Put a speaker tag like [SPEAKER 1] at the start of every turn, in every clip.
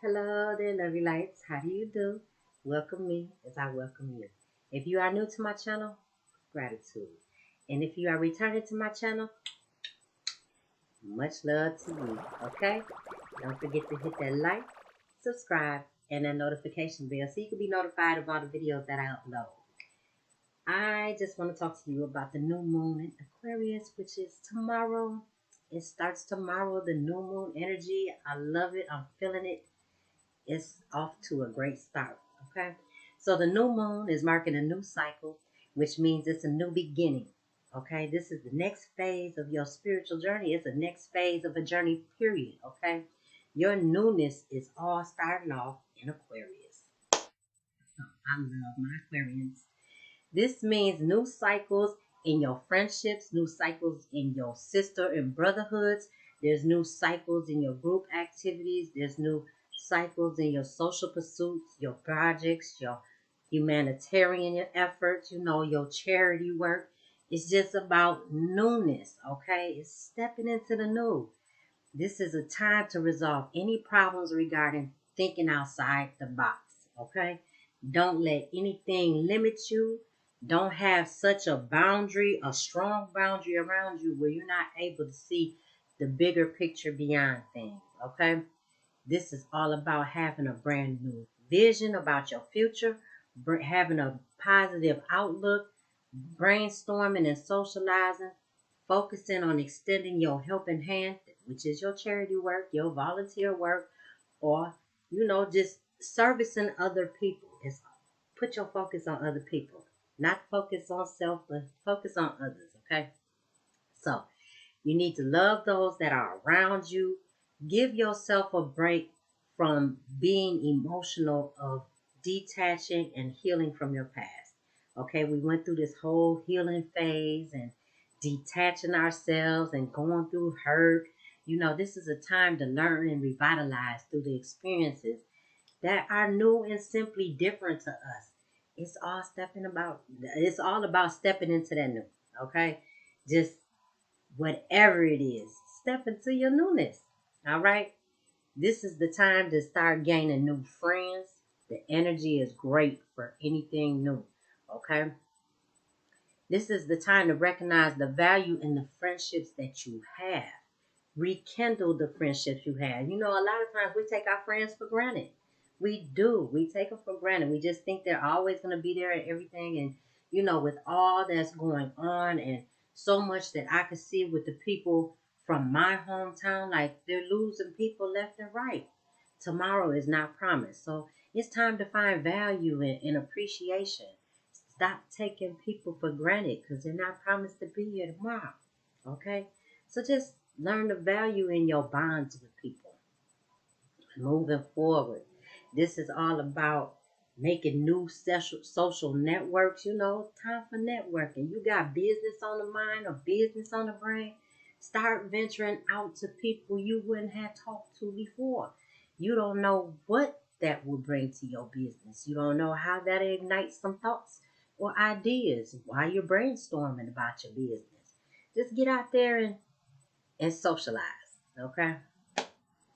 [SPEAKER 1] Hello there, lovely lights. How do you do? Welcome me as I welcome you. If you are new to my channel, gratitude. And if you are returning to my channel, much love to you. Okay? Don't forget to hit that like, subscribe, and that notification bell so you can be notified of all the videos that I upload. I just want to talk to you about the new moon in Aquarius, which is tomorrow. It starts tomorrow, the new moon energy. I love it. I'm feeling it. It's off to a great start. Okay. So the new moon is marking a new cycle, which means it's a new beginning. Okay. This is the next phase of your spiritual journey. It's the next phase of a journey, period. Okay. Your newness is all starting off in Aquarius. I love my Aquarians. This means new cycles in your friendships, new cycles in your sister and brotherhoods. There's new cycles in your group activities. There's new cycles in your social pursuits, your projects, your humanitarian efforts, your charity work. It's just about newness, okay? It's stepping into the new. This is a time to resolve any problems regarding thinking outside the box, okay? Don't let anything limit you. Don't have such a boundary, a strong boundary around you where you're not able to see the bigger picture beyond things, okay? This is all about having a brand new vision about your future, having a positive outlook, brainstorming and socializing, focusing on extending your helping hand, which is your charity work, your volunteer work, or just servicing other people. It's put your focus on other people, not focus on self, but focus on others. Okay, so you need to love those that are around you. Give yourself a break from being emotional, of detaching and healing from your past. Okay, we went through this whole healing phase and detaching ourselves and going through hurt. This is a time to learn and revitalize through the experiences that are new and simply different to us. It's all about stepping into that new. Okay, just whatever it is, step into your newness. All right. This is the time to start gaining new friends. The energy is great for anything new. Okay. This is the time to recognize the value in the friendships that you have. Rekindle the friendships you have. A lot of times we take our friends for granted. We do. We take them for granted. We just think they're always going to be there and everything. And, with all that's going on and so much that I could see with the people from my hometown, like they're losing people left and right. Tomorrow is not promised. So it's time to find value and appreciation. Stop taking people for granted because they're not promised to be here tomorrow. Okay? So just learn the value in your bonds with people. Moving forward. This is all about making new social networks. Time for networking. You got business on the mind or business on the brain. Start venturing out to people you wouldn't have talked to before. You don't know what that will bring to your business. You don't know how that ignites some thoughts or ideas while you're brainstorming about your business. Just get out there and socialize. Okay?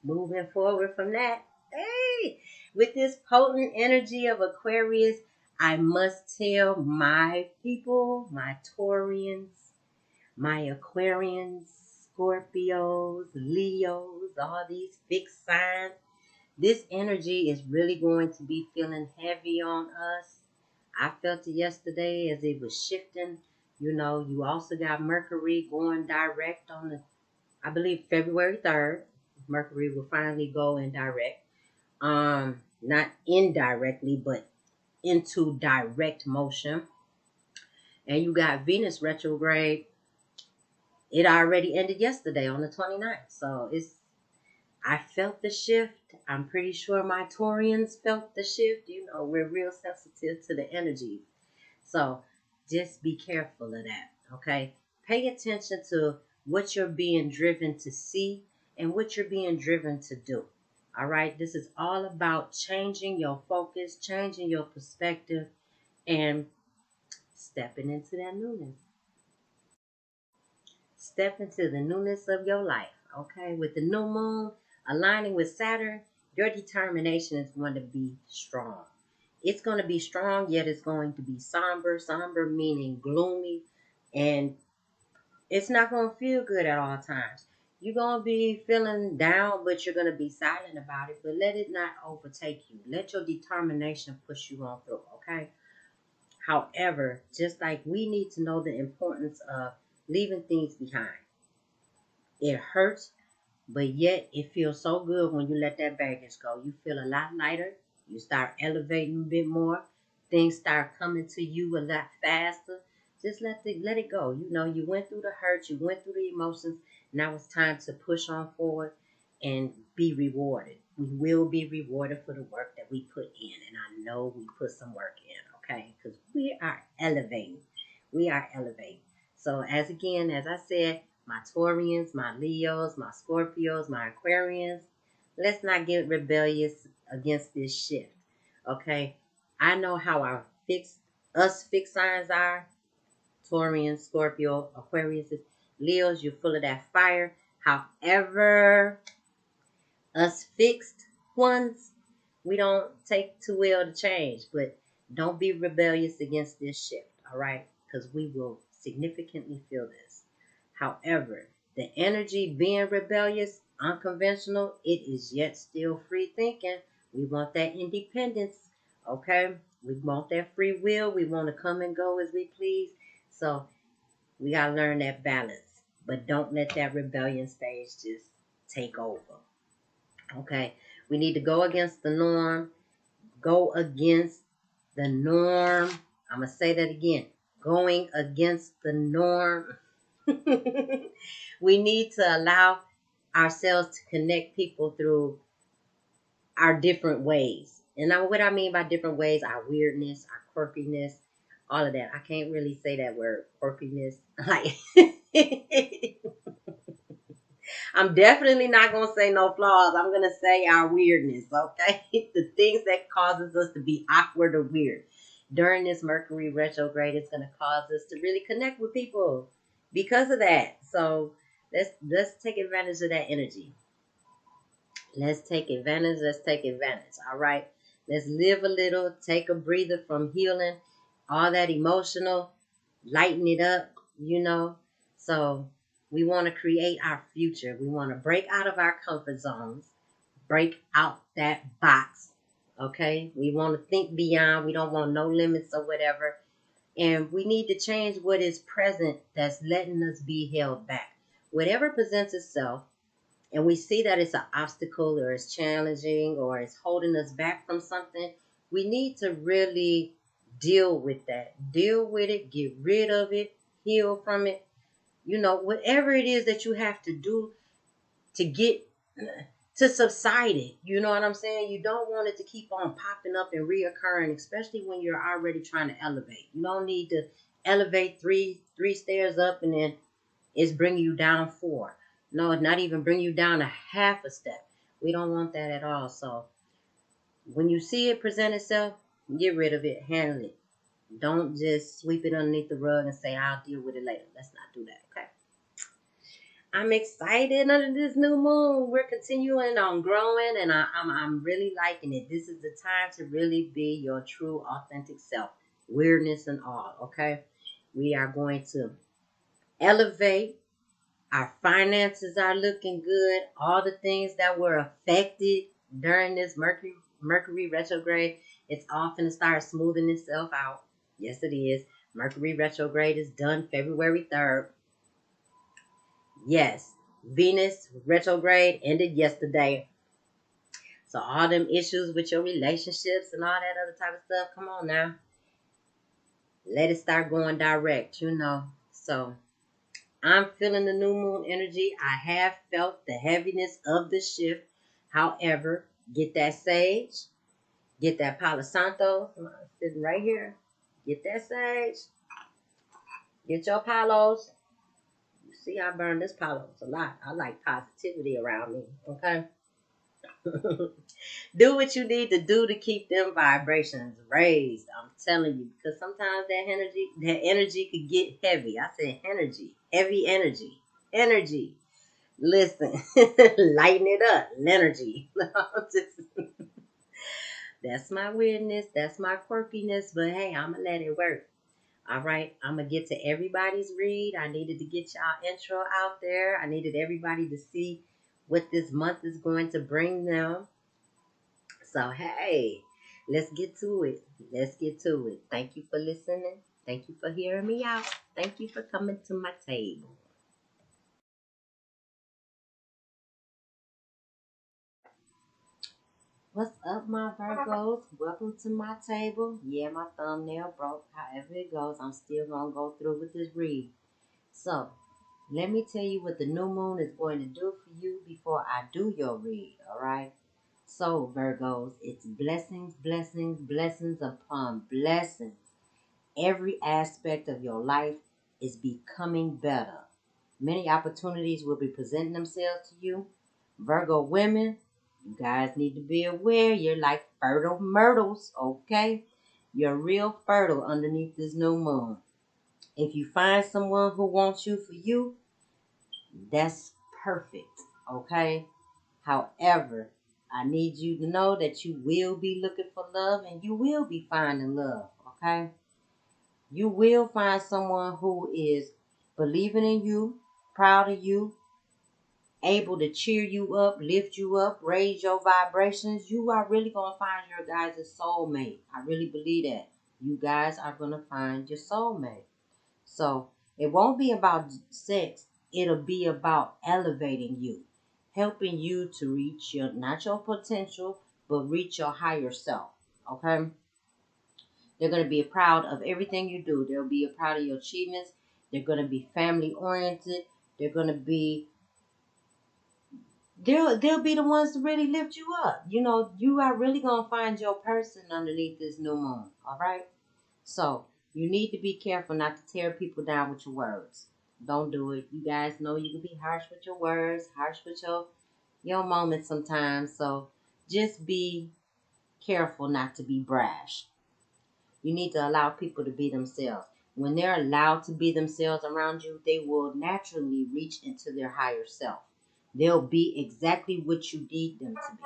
[SPEAKER 1] Moving forward from that, hey, with this potent energy of Aquarius, I must tell my people, my Taurians, my Aquarians, Scorpios, Leos, all these fixed signs, this energy is really going to be feeling heavy on us. I felt it yesterday as it was shifting. You also got Mercury going direct on I believe February 3rd. Mercury will finally go in direct. Not indirectly, but into direct motion. And you got Venus retrograde. It already ended yesterday on the 29th. So I felt the shift. I'm pretty sure my Taurians felt the shift. We're real sensitive to the energy. So just be careful of that. Okay. Pay attention to what you're being driven to see and what you're being driven to do. All right. This is all about changing your focus, changing your perspective, and stepping into that newness. Step into the newness of your life. Okay. With the new moon aligning with Saturn, Your determination is going to be strong. It's going to be strong, yet it's going to be somber. Somber meaning gloomy, and it's not going to feel good at all times. You're going to be feeling down, but you're going to be silent about it. But let it not overtake you. Let your determination push you on through, okay? However, just like we need to know the importance of leaving things behind. It hurts, but yet it feels so good when you let that baggage go. You feel a lot lighter. You start elevating a bit more. Things start coming to you a lot faster. Just let it go. You know, you went through the hurt, you went through the emotions. Now it's time to push on forward and be rewarded. We will be rewarded for the work that we put in. And I know we put some work in, okay? Because we are elevating. We are elevating. So as I said, my Taurians, my Leos, my Scorpios, my Aquarians, let's not get rebellious against this shift. Okay? I know how us fixed signs are. Taurian, Scorpio, Aquarius, Leos, you're full of that fire. However, us fixed ones, we don't take too well to change, but don't be rebellious against this shift, all right? Because we will significantly feel this. However, the energy being rebellious, unconventional, it is yet still free thinking. We want that independence, okay? We want that free will. We want to come and go as we please. So we got to learn that balance. But don't let that rebellion stage just take over. Okay, we need to go against the norm. Go against the norm. I'm going to say that again. Going against the norm. We need to allow ourselves to connect people through our different ways. And now what I mean by different ways, our weirdness, our quirkiness, all of that. I can't really say that word, quirkiness. Like I'm definitely not gonna say no flaws. I'm gonna say our weirdness, okay? The things that causes us to be awkward or weird. During this Mercury retrograde, it's gonna cause us to really connect with people because of that. So let's take advantage of that energy. Let's take advantage. Let's take advantage. All right. Let's live a little. Take a breather from healing all that emotional. Lighten it up, you know. So we want to create our future. We want to break out of our comfort zones, break out that box. Okay. We want to think beyond. We don't want no limits or whatever. And we need to change what is present that's letting us be held back. Whatever presents itself, and we see that it's an obstacle or it's challenging or it's holding us back from something, we need to really deal with that. Deal with it, get rid of it, heal from it. You know, whatever it is that you have to do to get to subside it. You know what I'm saying? You don't want it to keep on popping up and reoccurring, especially when you're already trying to elevate. You don't need to elevate three stairs up and then it's bringing you down four. No, it's not even bring you down a half a step. We don't want that at all. So when you see it present itself, get rid of it, handle it. Don't just sweep it underneath the rug and say, I'll deal with it later. Let's not do that, okay? I'm excited under this new moon. We're continuing on growing, and I'm really liking it. This is the time to really be your true, authentic self, weirdness and all, okay? We are going to elevate. Our finances are looking good. All the things that were affected during this Mercury retrograde, it's all finna start smoothing itself out. Yes, it is. Mercury retrograde is done February 3rd. Yes, Venus retrograde ended yesterday. So all them issues with your relationships and all that other type of stuff, come on now. Let it start going direct, you know. So I'm feeling the new moon energy. I have felt the heaviness of the shift. However, get that sage, get that Palo Santo sitting right here. Get that sage, get your palos. You see, I burn this palos a lot. I like positivity around me. Okay. Do what you need to do to keep them vibrations raised. I'm telling you, because sometimes that energy could get heavy. I said energy, heavy energy, energy. Listen, lighten it up, energy. That's my weirdness. That's my quirkiness. But hey, I'ma let it work. All right, I'm gonna get to everybody's read. I needed to get y'all intro out there. I needed everybody to see what this month is going to bring them. So hey, let's get to it. Let's get to it. Thank you for listening. Thank you for hearing me out. Thank you for coming to my table. What's up, my Virgos? Welcome to my table. Yeah, my thumbnail broke. However it goes, I'm still gonna go through with this read. So, let me tell you what the new moon is going to do for you before I do your read, all right? So, Virgos, it's blessings, blessings, blessings upon blessings. Every aspect of your life is becoming better. Many opportunities will be presenting themselves to you. Virgo women, you guys need to be aware you're like fertile myrtles, okay? You're real fertile underneath this new moon. If you find someone who wants you for you, that's perfect, okay? However, I need you to know that you will be looking for love and you will be finding love, okay? You will find someone who is believing in you, proud of you, able to cheer you up, lift you up, raise your vibrations. You are really going to find your guys' soulmate. I really believe that. You guys are going to find your soulmate. So it won't be about sex. It'll be about elevating you, helping you to reach your, not your potential, but reach your higher self. Okay? They're going to be proud of everything you do. They'll be proud of your achievements. They're going to be family oriented. They're going to be, they'll be the ones to really lift you up. You know, you are really going to find your person underneath this new moon. All right? So you need to be careful not to tear people down with your words. Don't do it. You guys know you can be harsh with your words, harsh with your moments sometimes. So just be careful not to be brash. You need to allow people to be themselves. When they're allowed to be themselves around you, they will naturally reach into their higher self. They'll be exactly what you need them to be.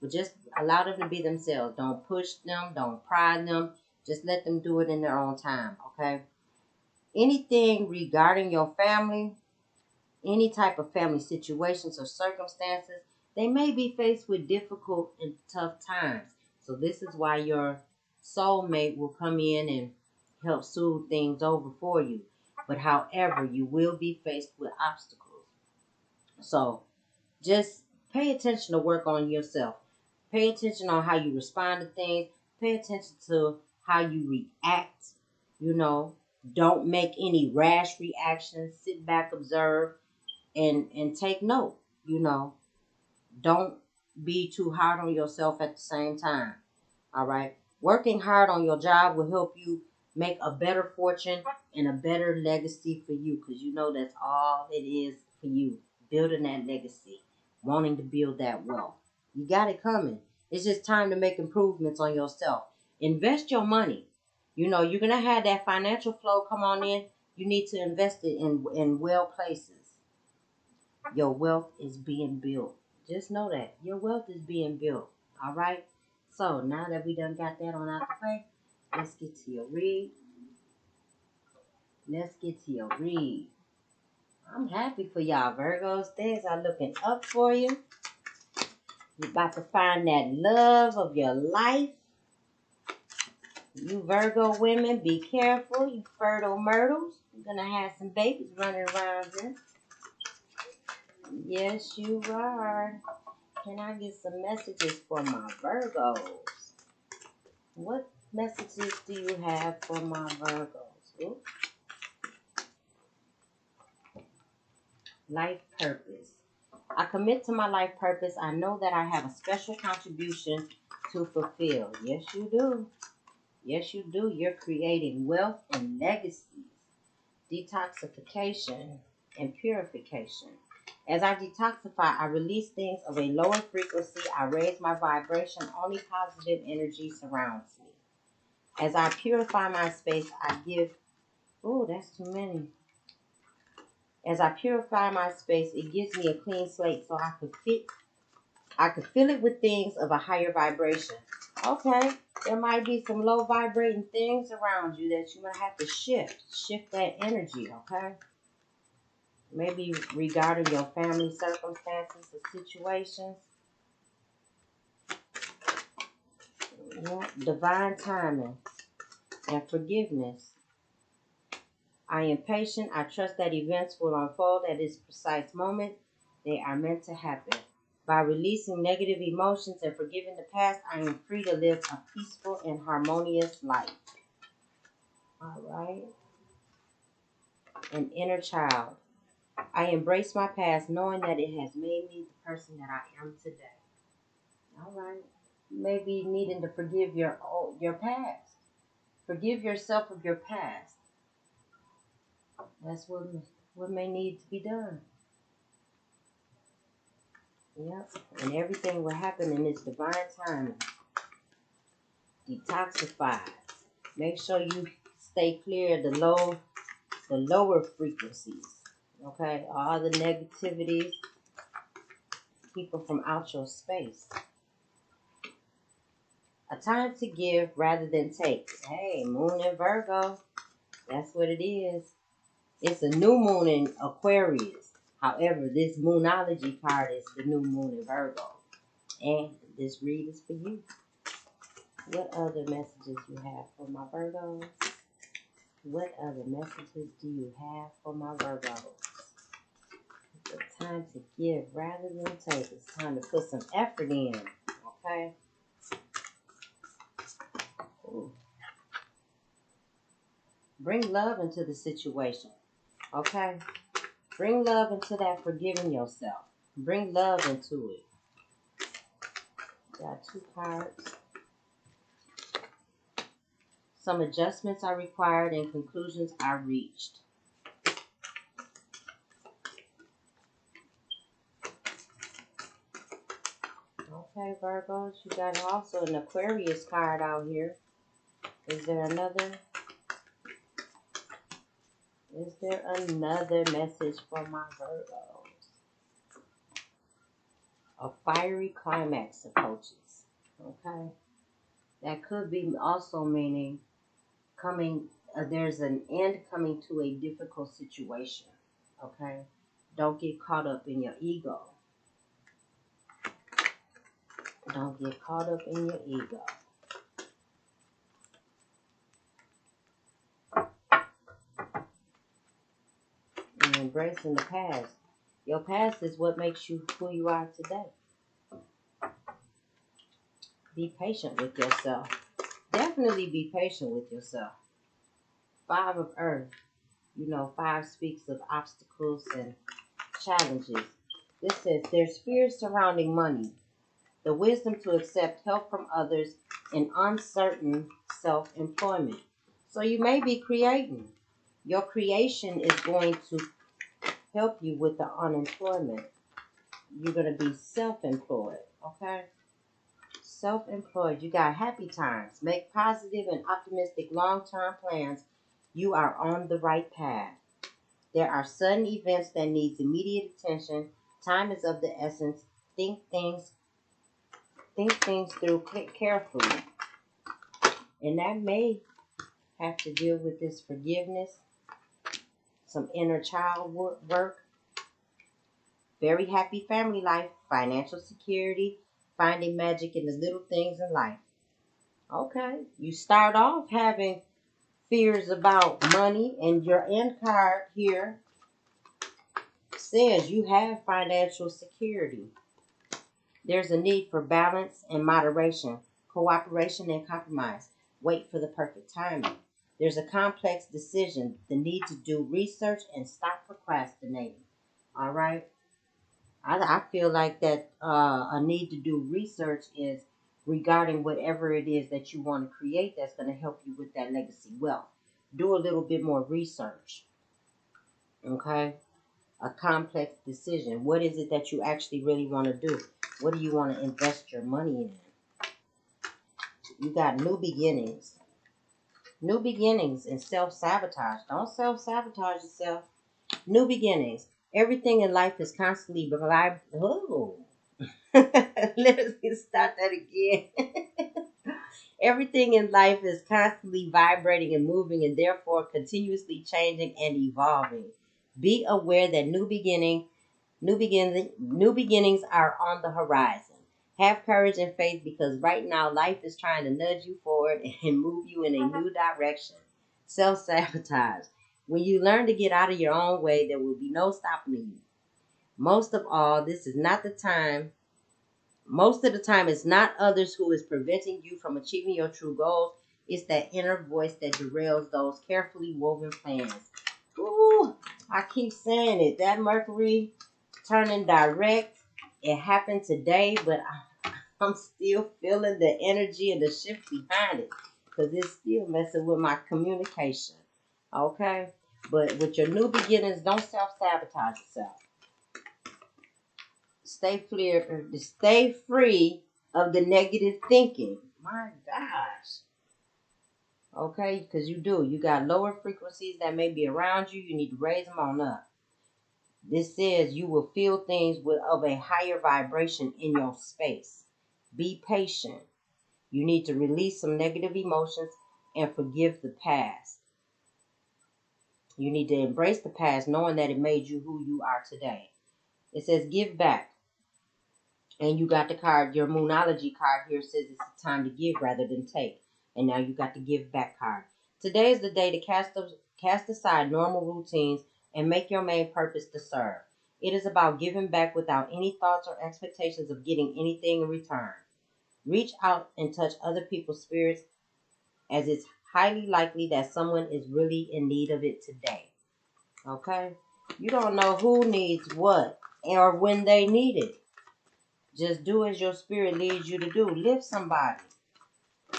[SPEAKER 1] But just allow them to be themselves. Don't push them. Don't pry them. Just let them do it in their own time, okay? Anything regarding your family, any type of family situations or circumstances, they may be faced with difficult and tough times. So this is why your soulmate will come in and help soothe things over for you. But however, you will be faced with obstacles. So just pay attention to work on yourself. Pay attention on how you respond to things. Pay attention to how you react. You know, don't make any rash reactions. Sit back, observe, and take note. You know, don't be too hard on yourself at the same time. All right. Working hard on your job will help you make a better fortune and a better legacy for you because you know that's all it is for you. Building that legacy, wanting to build that wealth. You got it coming. It's just time to make improvements on yourself. Invest your money. You know, you're going to have that financial flow come on in. You need to invest it in well places. Your wealth is being built. Just know that your wealth is being built. All right. So now that we done got that on out the way, let's get to your read. Let's get to your read. I'm happy for y'all, Virgos. Things are looking up for you. You're about to find that love of your life. You Virgo women, be careful. You fertile myrtles. You're gonna have some babies running around here. Yes, you are. Can I get some messages for my Virgos? What messages do you have for my Virgos? Ooh. Life purpose. I commit to my life purpose. I know that I have a special contribution to fulfill. Yes, you do. Yes, you do. You're creating wealth and legacies, detoxification, and purification. As I detoxify, I release things of a lower frequency. I raise my vibration. Only positive energy surrounds me. As I purify my space, I give. Oh, that's too many. As I purify my space, it gives me a clean slate so I could fill it with things of a higher vibration. Okay, there might be some low vibrating things around you that you're going to have to shift that energy, okay? Maybe regarding your family circumstances or situations. Yeah, divine timing and forgiveness. I am patient. I trust that events will unfold at this precise moment they are meant to happen. By releasing negative emotions and forgiving the past, I am free to live a peaceful and harmonious life. All right. An inner child. I embrace my past knowing that it has made me the person that I am today. All right. Maybe needing to forgive your past. Forgive yourself of your past. That's what may need to be done. Yep. And everything will happen in its divine timing. Detoxify. Make sure you stay clear of the lower frequencies. Okay? All the negativities. Keep them from out your space. A time to give rather than take. Hey, moon in Virgo. That's what it is. It's a new moon in Aquarius. However, this moonology card is the new moon in Virgo. And this read is for you. What other messages you have for my Virgos? What other messages do you have for my Virgos? It's time to give rather than take. It's time to put some effort in. Okay? Ooh. Bring love into the situation. Okay? Bring love into that forgiving yourself. Bring love into it. Got 2 cards. Some adjustments are required and conclusions are reached. Okay, Virgos, you got also an Aquarius card out here. Is there another? Is there another message for my Virgos? A fiery climax approaches. Okay? That could be also meaning there's an end coming to a difficult situation. Okay? Don't get caught up in your ego. Don't get caught up in your ego. And embracing the past. Your past is what makes you who you are today. Be patient with yourself. Definitely be patient with yourself. 5 of Earth. 5 speaks of obstacles and challenges. This says there's fears surrounding money, the wisdom to accept help from others, and uncertain self-employment. So you may be creating. Your creation is going to help you with the unemployment. You're going to be self-employed, okay? Self-employed. You got happy times. Make positive and optimistic long-term plans. You are on the right path. There are sudden events that need immediate attention. Time is of the essence. Think things through carefully. And that may have to deal with this forgiveness, some inner child work, very happy family life, financial security, finding magic in the little things in life. Okay, you start off having fears about money, and your end card here says you have financial security. There's a need for balance and moderation, cooperation and compromise. Wait for the perfect timing. There's a complex decision, the need to do research and stop procrastinating. All right? I feel like that a need to do research is regarding whatever it is that you want to create that's going to help you with that legacy wealth. Do a little bit more research. Okay? A complex decision. What is it that you actually really want to do? What do you want to invest your money in? You got new beginnings. New beginnings and self-sabotage. Don't self-sabotage yourself. New beginnings. Everything in life is constantly oh. Let me start that again. Everything in life is constantly vibrating and moving and therefore continuously changing and evolving. Be aware that new beginnings are on the horizon. Have courage and faith because right now life is trying to nudge you forward and move you in a new direction. Self sabotage. When you learn to get out of your own way, there will be no stopping you. Most of all, this is not the time Most of the time, it's not others who is preventing you from achieving your true goals. It's that inner voice that derails those carefully woven plans. Ooh, I keep saying it. That Mercury turning direct, it happened today, but I'm still feeling the energy and the shift behind it because it's still messing with my communication. Okay? But with your new beginnings, don't self-sabotage yourself. Stay free of the negative thinking. My gosh. Okay, because you got lower frequencies that may be around you. You need to raise them on up. This says you will feel things of a higher vibration in your space. Be patient. You need to release some negative emotions and forgive the past. You need to embrace the past, knowing that it made you who you are today. It says give back. And you got the card, your Moonology card here says it's time to give rather than take. And now you got the give back card. Today is the day to cast aside normal routines and make your main purpose to serve. It is about giving back without any thoughts or expectations of getting anything in return. Reach out and touch other people's spirits as it's highly likely that someone is really in need of it today. Okay? You don't know who needs what or when they need it. Just do as your spirit leads you to do. Lift somebody.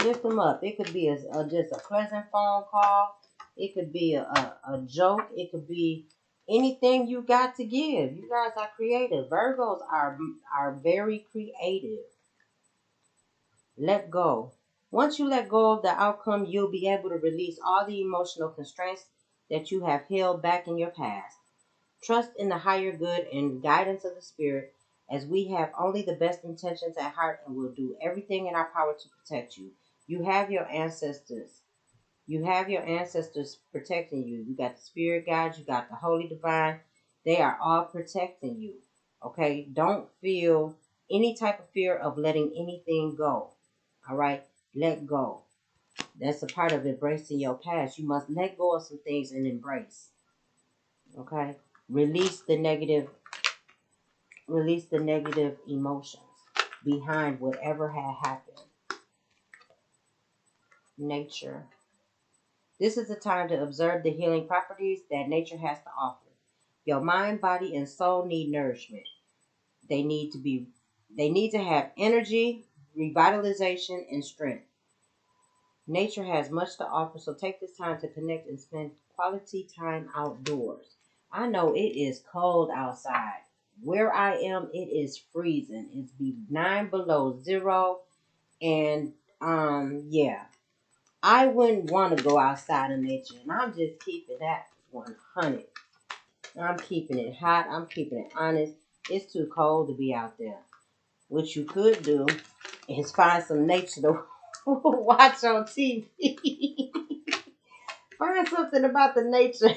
[SPEAKER 1] Lift them up. It could be just a pleasant phone call. It could be a joke. It could be anything you got to give. You guys are creative. Virgos are very creative. Let go. Once you let go of the outcome, you'll be able to release all the emotional constraints that you have held back in your past. Trust in the higher good and guidance of the Spirit, as we have only the best intentions at heart and will do everything in our power to protect you. You have your ancestors. You have your ancestors protecting you. You got the Spirit guides, you got the Holy Divine. They are all protecting you. Okay? Don't feel any type of fear of letting anything go. All right? Let go. That's a part of embracing your past. You must let go of some things and embrace. Okay? Release the negative emotions behind whatever had happened. Nature. This is a time to observe the healing properties that nature has to offer. Your mind, body, and soul need nourishment. They need to be they need to have energy, revitalization, and strength. Nature has much to offer, so take this time to connect and spend quality time outdoors. I know it is cold outside. Where I am, it is freezing. It's be 9 below 0, and yeah, I wouldn't want to go outside in nature, and I'm just keeping that 100. I'm keeping it hot. I'm keeping it honest. It's too cold to be out there. What you could do is find some nature to watch on TV. Find something about the nature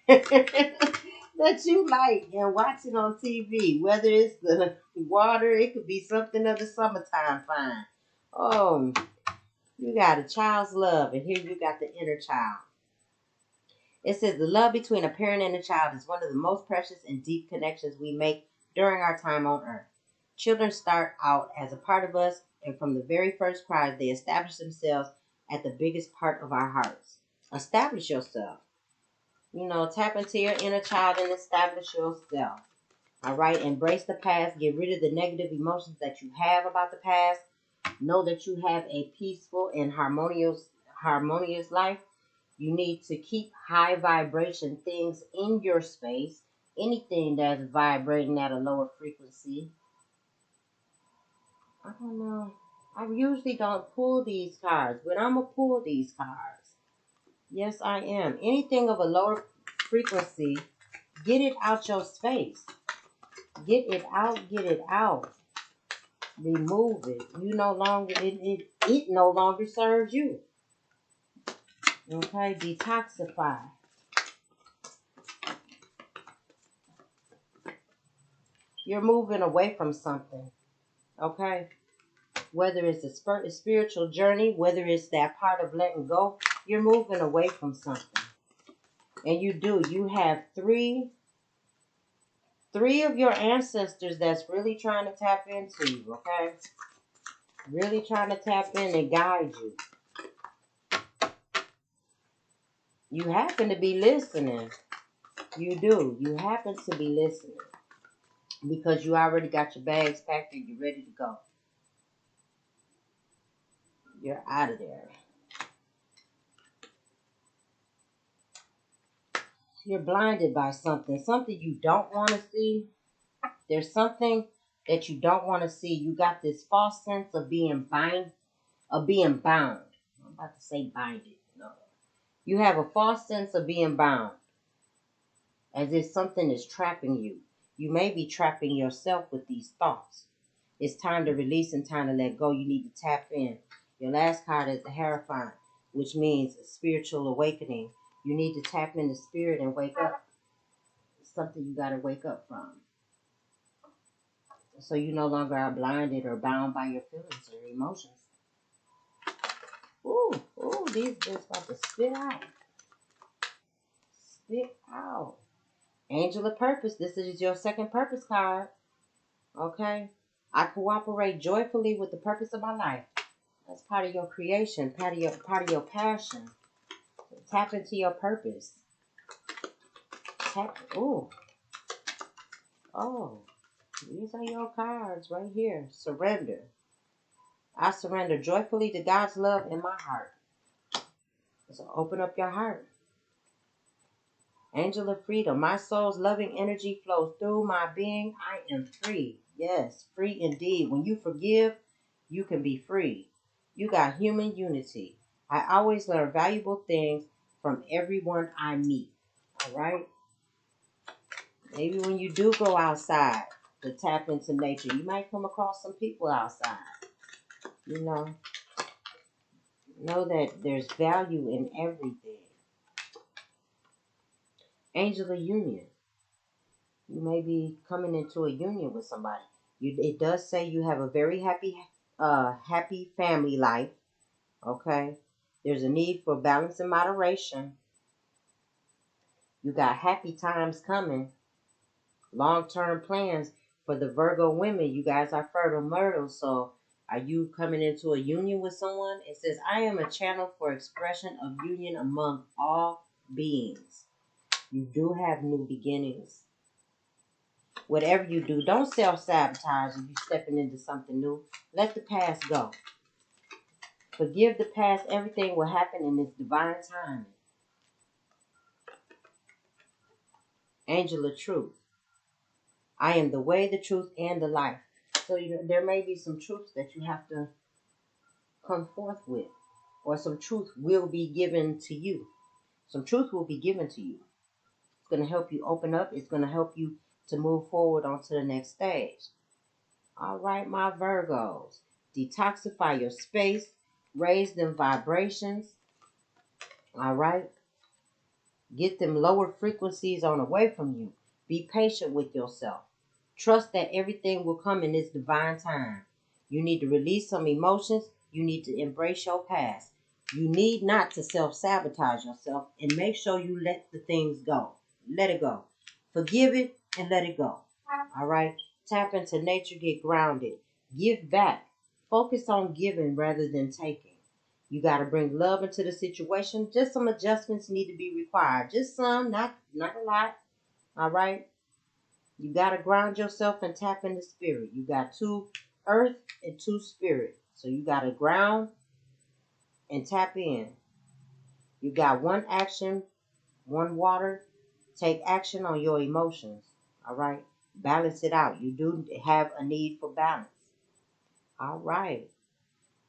[SPEAKER 1] that you like and watch it on TV. Whether it's the water, it could be something of the summertime fine. Oh, you got a child's love, and here you got the inner child. It says the love between a parent and a child is one of the most precious and deep connections we make during our time on earth. Children start out as a part of us, and from the very first cries, they establish themselves at the biggest part of our hearts. Establish yourself. Tap into your inner child and establish yourself. All right, embrace the past. Get rid of the negative emotions that you have about the past. Know that you have a peaceful and harmonious life. You need to keep high vibration things in your space. Anything that's vibrating at a lower frequency. I don't know. I usually don't pull these cards, but I'm going to pull these cards. Yes, I am. Anything of a lower frequency Get it out your space. Get it out. Get it out. Remove it. You no longer it no longer serves you. Okay, detoxify. You're moving away from something. Okay, whether it's a spiritual journey, whether it's that part of letting go, you're moving away from something. And you have three of your ancestors that's really trying to tap into you. Okay, really trying to tap in and guide you. You happen to be listening. You do. You happen to be listening because you already got your bags packed and you're ready to go. You're out of there. You're blinded by something you don't want to see. There's something that you don't want to see. You got this false sense of being bound. I'm about to say binded. No. You have a false sense of being bound, as if something is trapping you. You may be trapping yourself with these thoughts. It's time to release and time to let go. You need to tap in. Your last card is the Hierophant, which means spiritual awakening. You need to tap into spirit and wake up. It's something you got to wake up from. So you no longer are blinded or bound by your feelings or emotions. Ooh, these just about to spit out. Spit out. Angel of Purpose. This is your second purpose card. Okay? I cooperate joyfully with the purpose of my life. That's part of your creation, part of your passion. Tap into your purpose. Oh, these are your cards right here. Surrender. I surrender joyfully to God's love in my heart. So open up your heart. Angel of freedom. My soul's loving energy flows through my being. I am free. Yes, free indeed. When you forgive, you can be free. You got human unity. I always learn valuable things from everyone I meet. All right? Maybe when you do go outside to tap into nature, you might come across some people outside. You know that there's value in everything. Angel of union. You may be coming into a union with somebody. It does say you have a very happy family life. Okay. There's a need for balance and moderation. You got happy times coming. Long-term plans for the Virgo women. You guys are fertile myrtles. So are you coming into a union with someone? It says, I am a channel for expression of union among all beings. You do have new beginnings. Whatever you do, don't self-sabotage if you're stepping into something new. Let the past go. Forgive the past. Everything will happen in its divine timing. Angel of truth. I am the way, the truth, and the life. So there may be some truths that you have to come forth with. Or some truth will be given to you. Some truth will be given to you. It's going to help you open up. It's going to help you to move forward onto the next stage. All right, my Virgos. Detoxify your space. Raise them vibrations. All right. Get them lower frequencies on away from you. Be patient with yourself. Trust that everything will come in its divine time. You need to release some emotions. You need to embrace your past. You need not to self-sabotage yourself and make sure you let the things go. Let it go. Forgive it and let it go. All right? Tap into nature, get grounded. Give back. Focus on giving rather than taking. You got to bring love into the situation. Just some adjustments need to be required. Just some, not a lot. All right? You got to ground yourself and tap into spirit. You got 2 earth and 2 spirit. So you got to ground and tap in. You got 1 action, 1 water. Take action on your emotions. All right? Balance it out. You do have a need for balance. All right.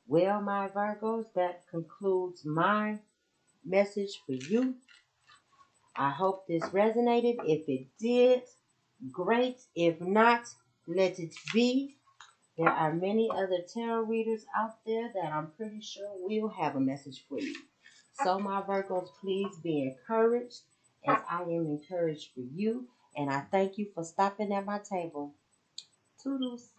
[SPEAKER 1] Well, my Virgos, that concludes my message for you. I hope this resonated. If it did, great. If not, let it be. There are many other tarot readers out there that I'm pretty sure will have a message for you. So, my Virgos, please be encouraged as I am encouraged for you. And I thank you for stopping at my table. Toodles.